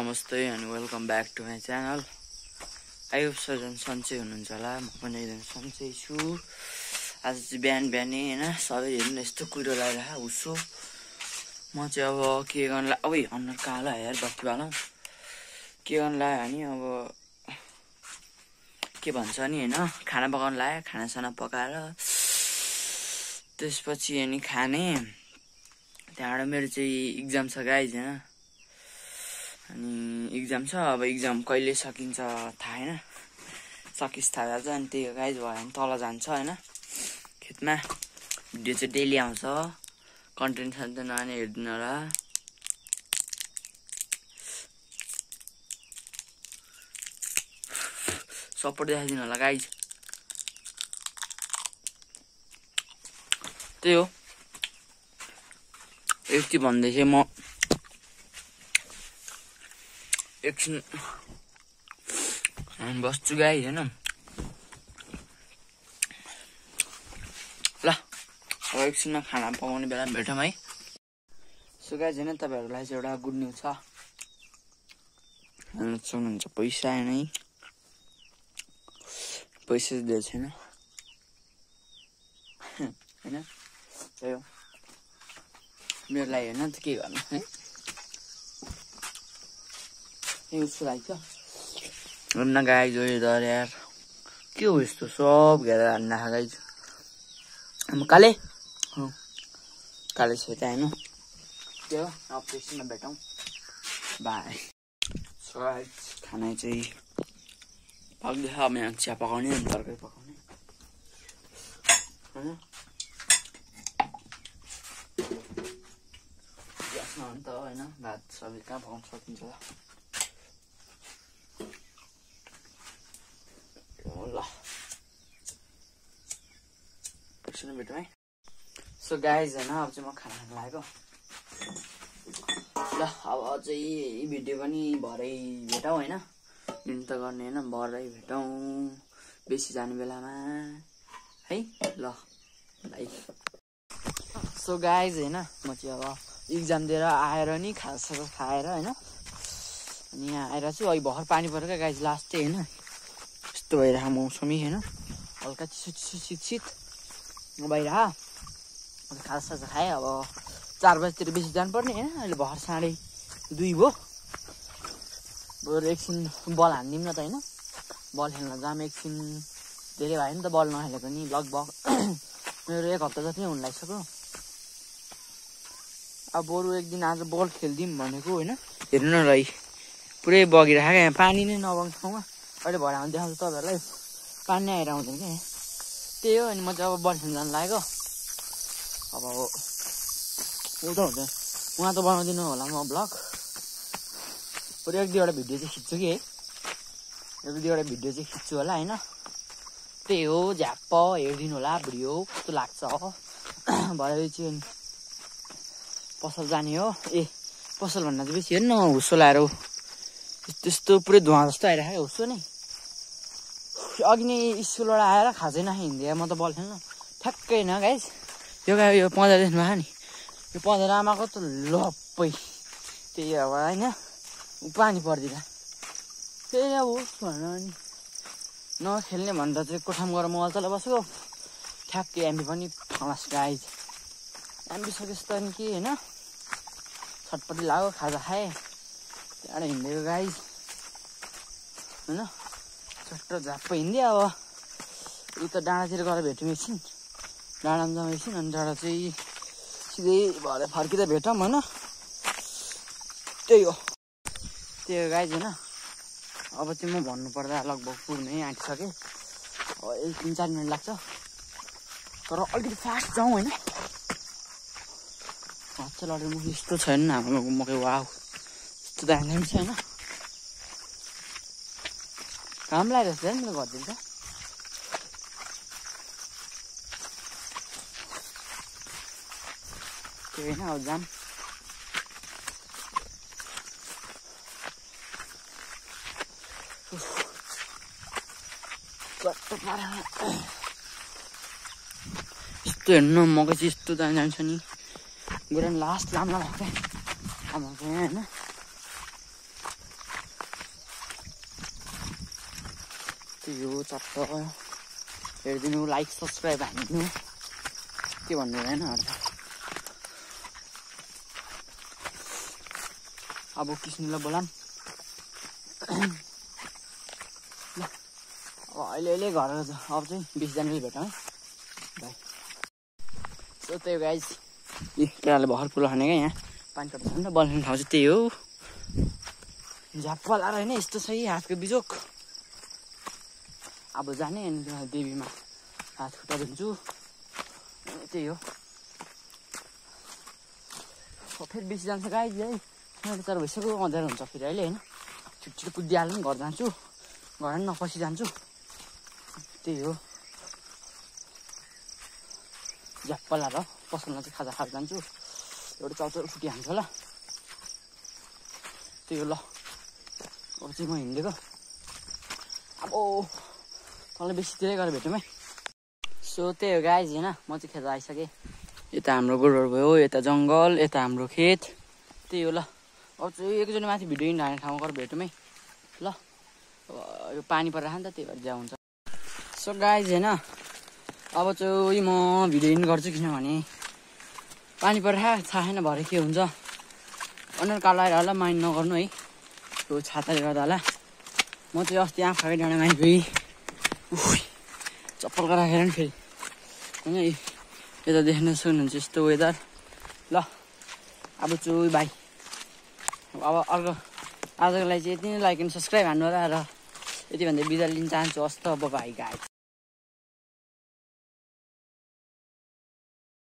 नमस्ते and welcome back to my channel. I hope सबजना सन्चै हुनुहुन्छ होला। म पनि एकदम सन्चै छु। आज चाहिँ बिहानै हैन सबै हेर्नु यस्तो कुरो लागिरहेको उसो। म चाहिँ अब के गर्न ओइ अनुहार कालो यार बत्ती बालौं। के गर्न लाग्यो नि अब के भन्छ नि हैन खाना पकाउन लाग्यो। खानासाना पकाएर त्यसपछि अनि खाने। त्यहाँबाट मेरो चाहिँ एक्जाम छ गाइज हैन। अनि एक्जाम छ। अब एक्जाम कहिले सकिन्छ थाहा हैन। सकिस थाहा छ अनि त्यही गाइज भयो भने तल जान्छ हैन खेतमा। भिडियो चाहिँ डेली आउँछ। कन्टेन्ट छ त नआने हेर्दिनु होला। सपोर्ट देखाइदिनु होला गाइज। त्यही हो। यति भन्दै चाहिँ म एकछिन बस्छु गाइज हैन। ल अब एकछिनमा खाना पकाउने बेला भेटौँ है। सो गाइज हैन तपाईहरुलाई चाहिँ एउटा गुड न्यूज छ। हेर्न सक्नुहुन्छ पैसा आएन है। पैसा दिएको छैन हैन। त्यही हो मेरो लागि हैन त के गर्नु है। यो उसको लागि छ हेर्न गाइज हो यो दर यार के हो यस्तो सब घेर हान्न गाइज। अब काले काले छ त हैन। के हो अब एकछिनमा भेटौँ बाई। सो गाइज खाना चाहिँ पक्दैछ। अब यहाँ चिया पकाउने अनि तरकारी पकाउने हैन। ग्यासमा हो नि त हैन भात सबै कहाँ पकाउन सकिन्छ ल। एकछिन भेटौँ है। सो गाइज हैन अब चाहिँ म खाना खान लागेको। ल अब चाहिँ भिडियो पनि भरै भेटौँ हैन। दिन त गर्ने हैन भरै भेटौँ बेसी जाने बेलामा है ल बाइ। सो गाइज हैन म चाहिँ अब एक्जाम दिएर आएर नि खाजा खाएर हैन अनि यहाँ आएर चाहिँ अहिले भर्खर पानी परेको गाइज लास्ट हैन। यस्तो भइरहेको मौसमी हैन हल्का चिसो चिसो शीत भइरह। खाजासाजा खाएँ। अब 4 बजीतिर बेसी जानुपर्ने हैन। अहिले भर्खर 2:30 भयो। बरु एकछिन बल हान्दिउँ न त हैन। बल खेल्न जाम एकछिन। धेरै भयो नि त बल नखेलेको नि लगभग मेरो 1 हप्ता जति नै हुन लागिसक्यो। अब बरु एक दिन आज बल खेल्दिउँ भनेको हैन। हेर्नु न है पुरै बगिरहेको यहाँ पानी नै नबग्ने ठाउँमा अहिले भएर आउँदै देखाउँछ तपाईहरुलाई। पानी नै आएर आउँदैन क्या। त्यही हो अनि म चाहिँ अब बल खेल्न जान लागेको। अब उ त हुन्छ उहाँ त बनाउँदिनु होला म ब्लग। बरु 1-2वटा भिडियो चाहिँ खिच्छु कि है। 1-2वटा भिडियो चाहिँ खिच्छु होला हैन। त्यही हो झ्याप्प हेरिदिनु होला भिडियो कस्तो लाग्छ। भरे चाहिँ पसल जाने हो। ए पसल भन्दा चाहिँ बेसी हेर्न हुस्सो लाएर त्यस्तो पुरै धुवा जस्तो आइरहेको हुस्सो नै। अघि नै स्कुलबाट आएर खाजै नखाइ हिँड्दै म त बल खेल्न ठ्याक्कै न गाइज। यो पँधा देख्नु भएको नि यो पँधा आमाको त लप्पै त्यही अब होइन पानी पर्दिन। त्यही अब भनेर अनि नखेल्ने भन्दा चाहिँ कोठामा गएर मोबाइल चलाइ बसेको। ठ्याक्कै एमबी पनि फलास गाइज। एमबी सकेपछि त अनि के होइन छटपट्टि लाग्यो खाजा खाएँ। त्यहाँबाट हिँडेको गाइज होइन चट्ट झाप्प हिँड्दै। अब उता डाँडातिर गएर भेट्यौँ एकछिन। डाँडामा जाउँ एकछिन अनि डाँडा चाहिँ सिधै भएर फर्किँदा भेटौँ होइन। त्यही हो गाइज होइन। अब चाहिँ म भन्नुपर्दा लगभग पुग्नै आँटिसकेँ। अब 3-4 मिनट लाग्छ तर अलिकति फास्ट जाउँ होइन। हच्चा लडेर मुख यस्तो छैन हाम्रो मकै वाउ यस्तो दामी छ होइन। घाम लागिरहेको छ नि मेरो घरतिर त। त्यो होइन अब जाम। यस्तो हेर्नु मकै चाहिँ यस्तो दामी दामी छ नि। गएर लास्ट लामो भएको क्या आमाको यहाँ होइन। यो चट्ट हेरिदिनु, लाइक सब्सक्राइब हानिदिनु, के भन्नु होइन। अब किस्नुलाई बोलाम। अब अहिले घर अब चाहिँ 20 जनवरी भेटौँ है भाइ। सो त्यही हो गाइज, केटाले भर्खर पुल खाने क्या। यहाँ पानी कट्छ नि त, बल्ने ठाउँ चाहिँ त्यही हो। झ्याप्पा लाएर होइन, यस्तो छ हातको बिजोक। अब जाने अनि देवीमा हात खुट्टा धुन्छु, त्यही हो। फेरि बेसी जान्छ गाइज है, मैले तर भइसक्यो, अँध्यारो हुन्छ फेरि अहिले होइन। छिटो कुदिहाल्नु घर जान्छु, घर नपसी जान्छु, त्यही हो। झ्याप्पा लाएर पसलमा चाहिँ खाजा खाएर जान्छु, एउटा चाउचाउ फुटी हान्छ होला, त्यही हो। ल अब चाहिँ म हिँडेको, अब तँलाई बेसी धेरै गरेर भेटौँ है। सो त्यही हो गाइज होइन, म चाहिँ खेत आइसकेँ। यता हाम्रो गोरुहरू भयो, यता जङ्गल, यता हाम्रो खेत, त्यही हो। ल अब चाहिँ एकजना माथि भिडियो हिँड्ने ठाउँमा गएर भेटौँ है। ल यो पानी परेर नि त, त्यही भएर जाउँ हुन्छ। सो गाइज होइन, अब चाहिँ म भिडियो हिँड गर्छु, किनभने पानी परेर थाहा छैन भरे के हुन्छ। अनुहार कालो आएर होला, माइन्ड नगर्नु है, त्यो छाताले गर्दा होला। म चाहिँ अस्ति आँखाकै डाँडामा आइपुगेँ, चप्पलको राखेर नि फेरि होइन। यता देख्न सक्नुहुन्छ यस्तो वेदर। ल अब चाहिँ भाइ, अब अर्को आजको लागि चाहिँ यति नै, लाइक एन्ड सब्सक्राइब हान्नु र यति भन्दै बिदा लिन चाहन्छु। हस् त, अब भाइ गाइज।